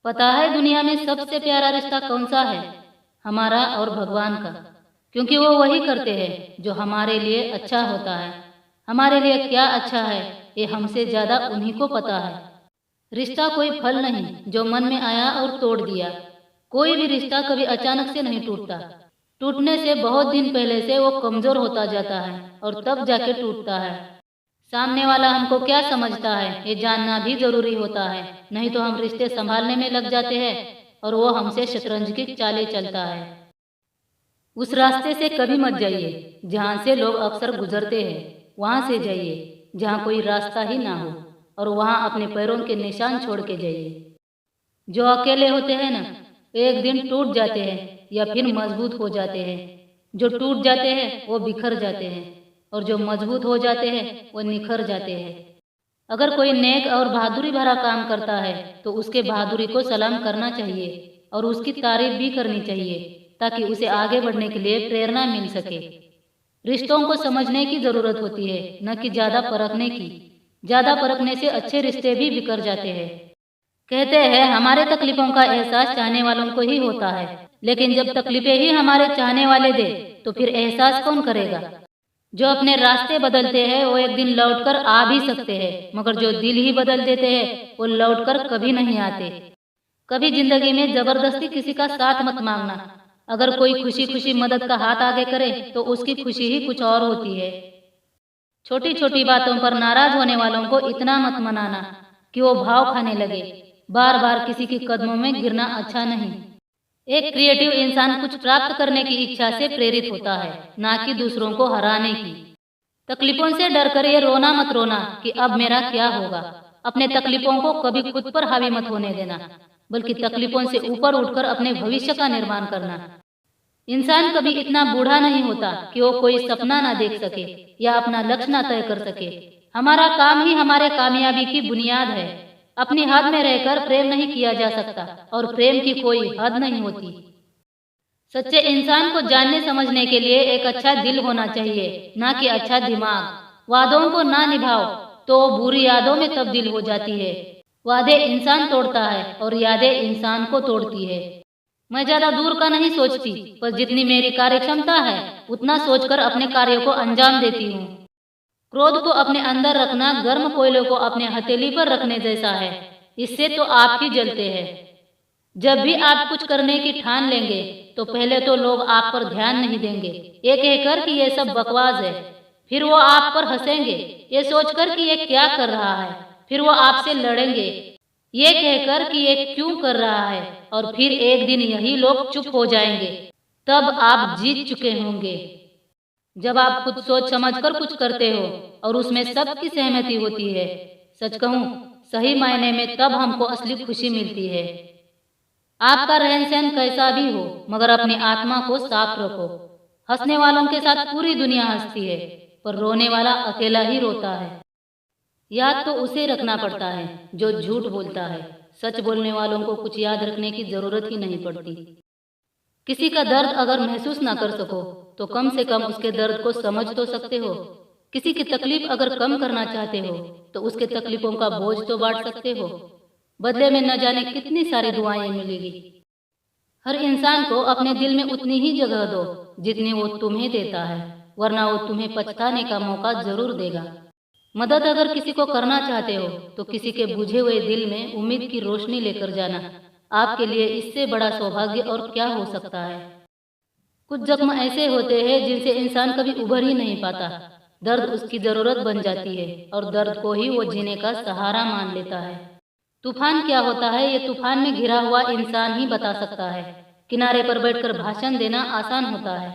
पता है दुनिया में सबसे प्यारा रिश्ता कौन सा है? हमारा और भगवान का। क्योंकि वो वही करते हैं जो हमारे लिए अच्छा होता है। हमारे लिए क्या अच्छा है ये हमसे ज्यादा उन्हीं को पता है। रिश्ता कोई फल नहीं जो मन में आया और तोड़ दिया। कोई भी रिश्ता कभी अचानक से नहीं टूटता। टूटने से बहुत दिन पहले से वो कमजोर होता जाता है और तब जाके टूटता है। सामने वाला हमको क्या समझता है ये जानना भी जरूरी होता है, नहीं तो हम रिश्ते संभालने में लग जाते हैं और वो हमसे शतरंज की चालें चलता है। उस रास्ते से कभी मत जाइए जहाँ से लोग अक्सर गुजरते हैं। वहाँ से जाइए जहाँ कोई रास्ता ही ना हो और वहाँ अपने पैरों के निशान छोड़ के जाइए। जो अकेले होते हैं ना, एक दिन टूट जाते हैं या फिर मजबूत हो जाते हैं। जो टूट जाते हैं वो बिखर जाते हैं और जो मजबूत हो जाते हैं वो निखर जाते हैं। अगर कोई नेक और बहादुरी भरा काम करता है तो उसके बहादुरी को सलाम करना चाहिए और उसकी तारीफ भी करनी चाहिए ताकि उसे आगे बढ़ने के लिए प्रेरणा मिल सके। रिश्तों को समझने की जरूरत होती है, न कि ज्यादा परखने की। ज्यादा परखने से अच्छे रिश्ते भी बिखर जाते हैं। कहते हैं हमारे तकलीफों का एहसास चाहने वालों को ही होता है, लेकिन जब तकलीफें ही हमारे चाहने वाले दे तो फिर एहसास कौन करेगा? जो अपने रास्ते बदलते हैं वो एक दिन लौटकर आ भी सकते हैं, मगर जो दिल ही बदल देते हैं वो लौटकर कभी नहीं आते। कभी जिंदगी में जबरदस्ती किसी का साथ मत मांगना। अगर कोई खुशी खुशी मदद का हाथ आगे करे तो उसकी खुशी ही कुछ और होती है। छोटी छोटी बातों पर नाराज होने वालों को इतना मत मनाना कि वो भाव खाने लगे। बार बार किसी के कदमों में गिरना अच्छा नहीं। एक क्रिएटिव इंसान कुछ प्राप्त करने की इच्छा से प्रेरित होता है, ना कि दूसरों को हराने की। तकलीफों से डर कर ये रोना मत रोना कि अब मेरा क्या होगा। अपने तकलीफों को कभी खुद पर हावी मत होने देना, बल्कि तकलीफों से ऊपर उठकर अपने भविष्य का निर्माण करना। इंसान कभी इतना बूढ़ा नहीं होता कि वो कोई सपना ना देख सके या अपना लक्ष्य ना तय कर सके। हमारा काम ही हमारे कामयाबी की बुनियाद है। अपनी हद में रहकर प्रेम नहीं किया जा सकता और प्रेम की कोई हद नहीं होती। सच्चे इंसान को जानने समझने के लिए एक अच्छा दिल होना चाहिए, ना कि अच्छा दिमाग। वादों को ना निभाओ तो बुरी यादों में तब्दील हो जाती है। वादे इंसान तोड़ता है और यादें इंसान को तोड़ती है। मैं ज्यादा दूर का नहीं सोचती, पर जितनी मेरी कार्य क्षमता है उतना सोचकर अपने कार्यों को अंजाम देती हूँ। क्रोध को अपने अंदर रखना गर्म कोयले को अपने हथेली पर रखने जैसा है। इससे तो आप ही जलते हैं। जब भी आप कुछ करने की ठान लेंगे तो पहले तो लोग आप पर ध्यान नहीं देंगे, ये कहकर कि ये सब बकवास है। फिर वो आप पर हंसेंगे ये सोचकर कि ये क्या कर रहा है। फिर वो आपसे लड़ेंगे ये कहकर कि ये क्यों कर रहा है। और फिर एक दिन यही लोग चुप हो जाएंगे। तब आप जीत चुके होंगे। जब आप खुद सोच समझकर कुछ करते हो और उसमें सबकी सहमति होती है, सच कहूँ सही मायने में तब हमको असली खुशी मिलती है। आपका रहन सहन कैसा भी हो, मगर अपनी आत्मा को साफ रखो। हंसने वालों के साथ पूरी दुनिया हंसती है, पर रोने वाला अकेला ही रोता है। याद तो उसे रखना पड़ता है जो झूठ बोलता है। सच बोलने वालों को कुछ याद रखने की जरूरत ही नहीं पड़ती। किसी का दर्द अगर महसूस ना कर सको तो कम से कम उसके दर्द को समझ तो सकते हो। किसी की तकलीफ अगर कम करना चाहते हो तो उसके तकलीफों का बोझ तो बांट सकते हो। बदले में न जाने कितनी सारी दुआएं मिलेगी। हर इंसान को अपने दिल में उतनी ही जगह दो जितनी वो तुम्हें देता है, वरना वो तुम्हें पछताने का मौका जरूर देगा। मदद अगर किसी को करना चाहते हो तो किसी के बुझे हुए दिल में उम्मीद की रोशनी लेकर जाना। आपके लिए इससे बड़ा सौभाग्य और क्या हो सकता है। कुछ जख्म ऐसे होते हैं जिनसे इंसान कभी उभर ही नहीं पाता। दर्द उसकी जरूरत बन जाती है और दर्द को ही वो जीने का सहारा मान लेता है। तूफान क्या होता है ये तूफान में घिरा हुआ इंसान ही बता सकता है। किनारे पर बैठकर भाषण देना आसान होता है।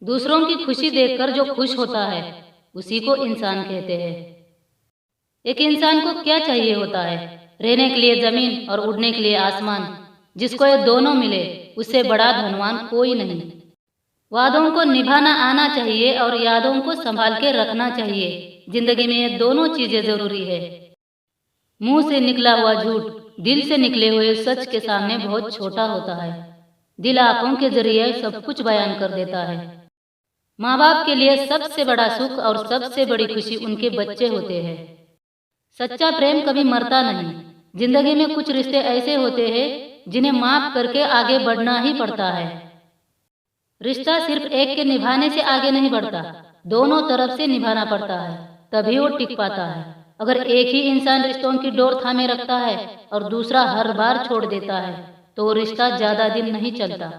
दूसरों की खुशी देखकर जो खुश होता है उसी को इंसान कहते हैं। एक इंसान को क्या चाहिए होता है? रहने के लिए जमीन और उड़ने के लिए आसमान। जिसको ये दोनों मिले उससे बड़ा धनवान कोई नहीं। वादों को निभाना आना चाहिए और यादों को संभाल के रखना चाहिए। जिंदगी में ये दोनों चीजें जरूरी है। मुंह से निकला हुआ झूठ दिल से निकले हुए सच के सामने बहुत छोटा होता है। दिल आंखों के जरिए सब कुछ बयान कर देता है। माँ बाप के लिए सबसे बड़ा सुख और सबसे बड़ी खुशी उनके बच्चे होते हैं। सच्चा प्रेम कभी मरता नहीं, जिंदगी में कुछ रिश्ते ऐसे होते हैं जिन्हें माफ करके आगे बढ़ना ही पड़ता है। रिश्ता सिर्फ एक के निभाने से आगे नहीं बढ़ता, दोनों तरफ से निभाना पड़ता है, तभी वो टिक पाता है। अगर एक ही इंसान रिश्तों की डोर थामे रखता है और दूसरा हर बार छोड़ देता है तो वो रिश्ता ज्यादा दिन नहीं चलता।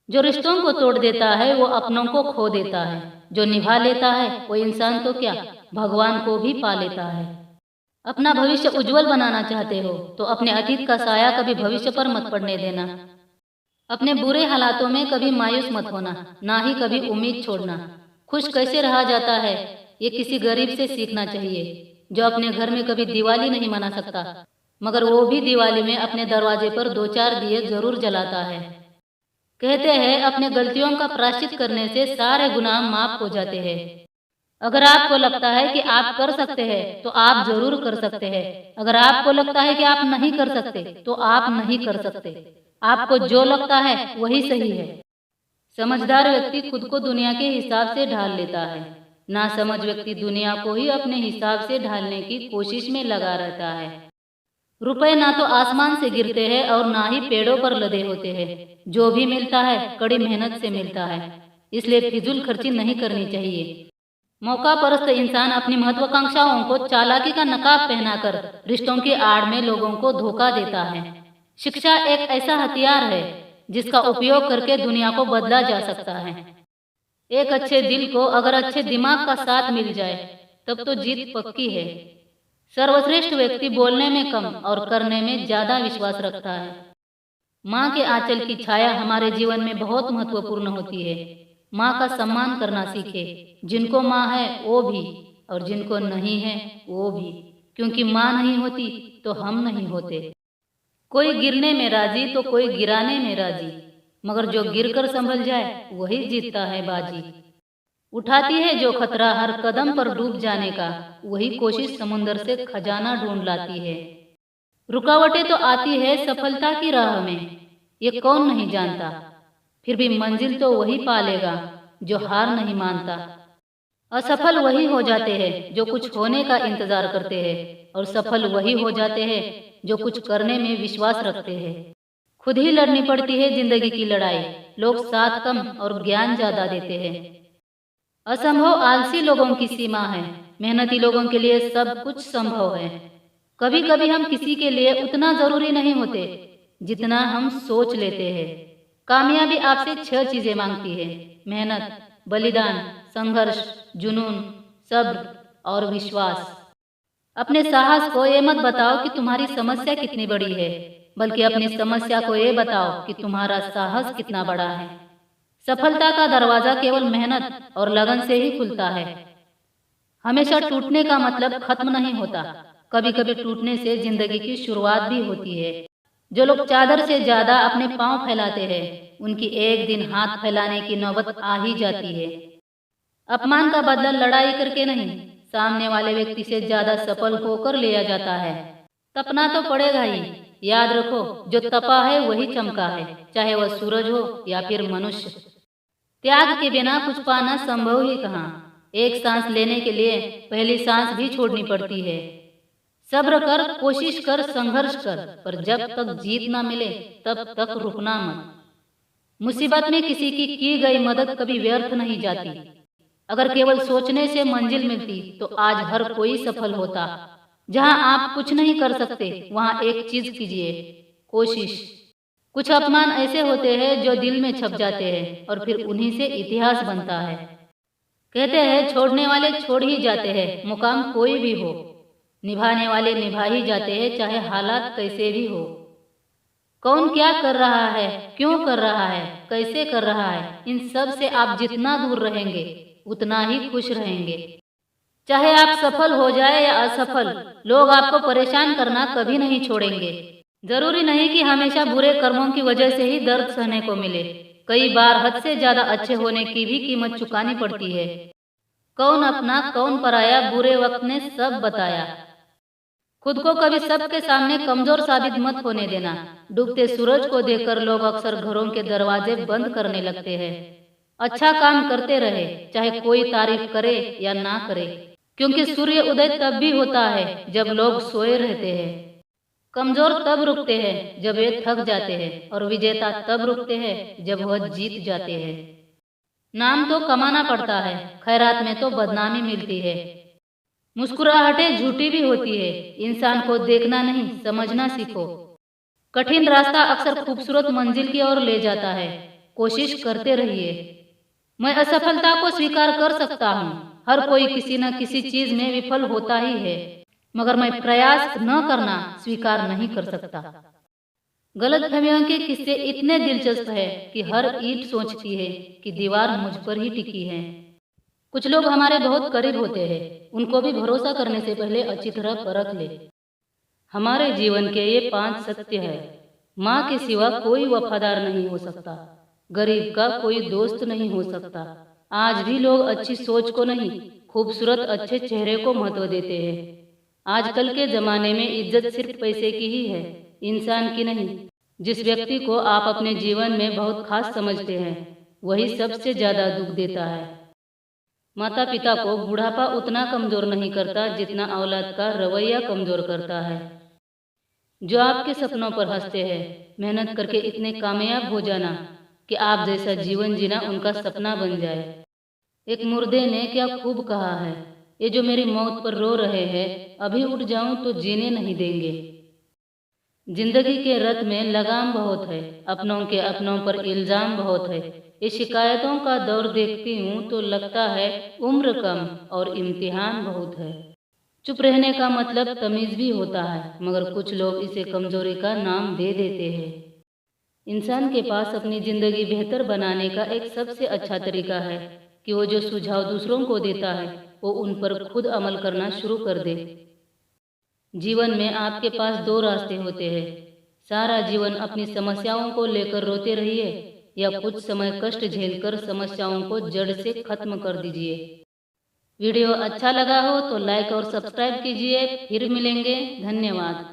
जो रिश्तों को तोड़ देता है वो अपनों को खो देता है, जो निभा लेता है वो इंसान तो क्या भगवान को भी पा लेता है। अपना भविष्य उज्जवल बनाना चाहते हो तो अपने अतीत का साया कभी भविष्य पर मत पड़ने देना। अपने बुरे हालातों में कभी मायूस मत होना, ना ही कभी उम्मीद छोड़ना। खुश कैसे रहा जाता है ये किसी गरीब से सीखना चाहिए, जो अपने घर में कभी दिवाली नहीं मना सकता मगर वो भी दिवाली में अपने दरवाजे पर 2-4 दिए जरूर जलाता है। कहते हैं अपने गलतियों का प्रायश्चित करने से सारे गुनाह माफ हो जाते हैं। अगर आपको लगता है कि आप कर सकते हैं तो आप जरूर कर सकते हैं। अगर आपको लगता है कि आप नहीं कर सकते तो आप नहीं कर सकते। आपको जो लगता है वही सही है। समझदार व्यक्ति खुद को दुनिया के हिसाब से ढाल लेता है, नासमझ व्यक्ति दुनिया को ही अपने हिसाब से ढालने की कोशिश में लगा रहता है। रुपए ना तो आसमान से गिरते हैं और ना ही पेड़ों पर लदे होते हैं। जो भी मिलता है कड़ी मेहनत से मिलता है, इसलिए फिजूल खर्ची नहीं करनी चाहिए। मौका परस्त इंसान अपनी महत्वाकांक्षाओं को चालाकी का नकाब पहनाकर रिश्तों की आड़ में लोगों को धोखा देता है। शिक्षा एक ऐसा हथियार है जिसका उपयोग करके दुनिया को बदला जा सकता है। एक अच्छे दिल को अगर अच्छे दिमाग का साथ मिल जाए तब तो जीत पक्की है। सर्वश्रेष्ठ व्यक्ति बोलने में कम और करने में ज्यादा विश्वास रखता है। माँ के आंचल की छाया हमारे जीवन में बहुत महत्वपूर्ण होती है। माँ का सम्मान करना सीखे, जिनको माँ है वो भी और जिनको नहीं है वो भी, क्योंकि माँ नहीं होती तो हम नहीं होते। कोई गिरने में राजी तो कोई गिराने में राजी, मगर जो गिरकर संभल जाए वही जीतता है बाजी। उठाती है जो खतरा हर कदम पर डूब जाने का, वही कोशिश समुंदर से खजाना ढूंढ लाती है। रुकावटें तो आती है सफलता की राह में, ये कौन नहीं जानता, फिर भी मंजिल तो वही पालेगा जो हार नहीं मानता। असफल वही हो जाते हैं जो कुछ होने का इंतजार करते हैं, और सफल वही हो जाते हैं जो कुछ करने में विश्वास रखते हैं। खुद ही लड़नी पड़ती है जिंदगी की लड़ाई, लोग साथ कम और ज्ञान ज्यादा देते हैं। असंभव आलसी लोगों की सीमा है, मेहनती लोगों के लिए सब कुछ संभव है। कभी कभी हम किसी के लिए उतना जरूरी नहीं होते जितना हम सोच लेते हैं। कामयाबी आपसे 6 चीजें मांगती है: मेहनत, बलिदान, संघर्ष, जुनून, सब्र और विश्वास। अपने साहस को ये मत बताओ कि तुम्हारी समस्या कितनी बड़ी है, बल्कि अपनी समस्या को ये बताओ कि तुम्हारा साहस कितना बड़ा है। सफलता का दरवाजा केवल मेहनत और लगन से ही खुलता है। हमेशा टूटने का मतलब खत्म नहीं होता, कभी कभी टूटने से जिंदगी की शुरुआत भी होती है। जो लोग चादर से ज्यादा अपने पांव फैलाते हैं उनकी एक दिन हाथ फैलाने की नौबत आ ही जाती है। अपमान का बदला लड़ाई करके नहीं, सामने वाले व्यक्ति से ज्यादा सफल होकर लिया जाता है। तपना तो पड़ेगा ही, याद रखो जो तपा है वही चमका है, चाहे वह सूरज हो या फिर मनुष्य। त्याग के बिना कुछ पाना संभव ही कहाँ। एक सांस लेने के लिए पहली सांस भी छोड़नी पड़ती है। सब्र कर, कोशिश कर, संघर्ष कर, पर जब तक जीत ना मिले तब तक रुकना मत। मुसीबत में किसी की गई मदद कभी व्यर्थ नहीं जाती। अगर केवल सोचने से मंजिल मिलती तो आज हर कोई सफल होता। जहां आप कुछ नहीं कर सकते वहां एक चीज कीजिए, कोशिश। कुछ अपमान ऐसे होते हैं जो दिल में छप जाते हैं और फिर उन्हीं से इतिहास बनता है। कहते हैं छोड़ने वाले छोड़ ही जाते हैं, मुकाम कोई भी हो। निभाने वाले निभा ही जाते हैं, चाहे हालात कैसे भी हो। कौन क्या कर रहा है, क्यों कर रहा है, कैसे कर रहा है, इन सब से आप जितना दूर रहेंगे उतना ही खुश रहेंगे। चाहे आप सफल हो जाए या असफल, लोग आपको परेशान करना कभी नहीं छोड़ेंगे। जरूरी नहीं कि हमेशा बुरे कर्मों की वजह से ही दर्द सहने को मिले, कई बार हद से ज्यादा अच्छे होने की भी कीमत चुकानी पड़ती है। कौन अपना कौन पराया, बुरे वक्त ने सब बताया। खुद को कभी सबके सामने कमजोर साबित मत होने देना। डूबते सूरज को देखकर लोग अक्सर घरों के दरवाजे बंद करने लगते हैं। अच्छा काम करते रहे, चाहे कोई तारीफ करे या ना करे, क्योंकि सूर्य उदय तब भी होता है जब लोग सोए रहते हैं। कमजोर तब रुकते हैं जब वे थक जाते हैं और विजेता तब रुकते हैं जब वह जीत जाते हैं। नाम तो कमाना पड़ता है, खैरात में तो बदनामी मिलती है। मुस्कुराहटें झूठी भी होती है। इंसान को देखना नहीं, समझना सीखो। कठिन रास्ता अक्सर खूबसूरत मंजिल की ओर ले जाता है। कोशिश करते रहिए। मैं असफलता को स्वीकार कर सकता हूँ। हर कोई किसी न किसी चीज में विफल होता ही है, मगर मैं प्रयास न करना स्वीकार नहीं कर सकता। गलतफहमियों के किस्से इतने दिलचस्प है कि हर ईंट सोचती है कि दीवार मुझ पर ही टिकी है। कुछ लोग हमारे बहुत करीब होते हैं, उनको भी भरोसा करने से पहले अच्छी तरह परख ले। हमारे जीवन के ये 5 सत्य है। माँ के सिवा कोई वफादार नहीं हो सकता। गरीब का कोई दोस्त नहीं हो सकता। आज भी लोग अच्छी सोच को नहीं, खूबसूरत अच्छे चेहरे को महत्व देते हैं। आजकल के जमाने में इज्जत सिर्फ पैसे की ही है, इंसान की नहीं। जिस व्यक्ति को आप अपने जीवन में बहुत खास समझते हैं, वही सबसे ज्यादा दुख देता है। माता पिता को बुढ़ापा उतना कमजोर नहीं करता जितना औलाद का रवैया कमजोर करता है। जो आपके सपनों पर हंसते हैं, मेहनत करके इतने कामयाब हो जाना कि आप जैसा जीवन जीना उनका सपना बन जाए। एक मुर्दे ने क्या खूब कहा है, ये जो मेरी मौत पर रो रहे हैं, अभी उठ जाऊं तो जीने नहीं देंगे। जिंदगी के रथ में लगाम बहुत है, अपनों के अपनों पर इल्जाम बहुत है। ये शिकायतों का दौर देखती हूँ तो लगता है उम्र कम और इम्तिहान बहुत है। चुप रहने का मतलब तमीज भी होता है, मगर कुछ लोग इसे कमजोरी का नाम दे देते हैं। इंसान के पास अपनी जिंदगी बेहतर बनाने का एक सबसे अच्छा तरीका है कि वो जो सुझाव दूसरों को देता है वो उन पर खुद अमल करना शुरू कर दे। जीवन में आपके पास 2 रास्ते होते हैं। सारा जीवन अपनी समस्याओं को लेकर रोते रहिए या कुछ समय कष्ट झेलकर समस्याओं को जड़ से खत्म कर दीजिए। वीडियो अच्छा लगा हो तो लाइक और सब्सक्राइब कीजिए। फिर मिलेंगे। धन्यवाद।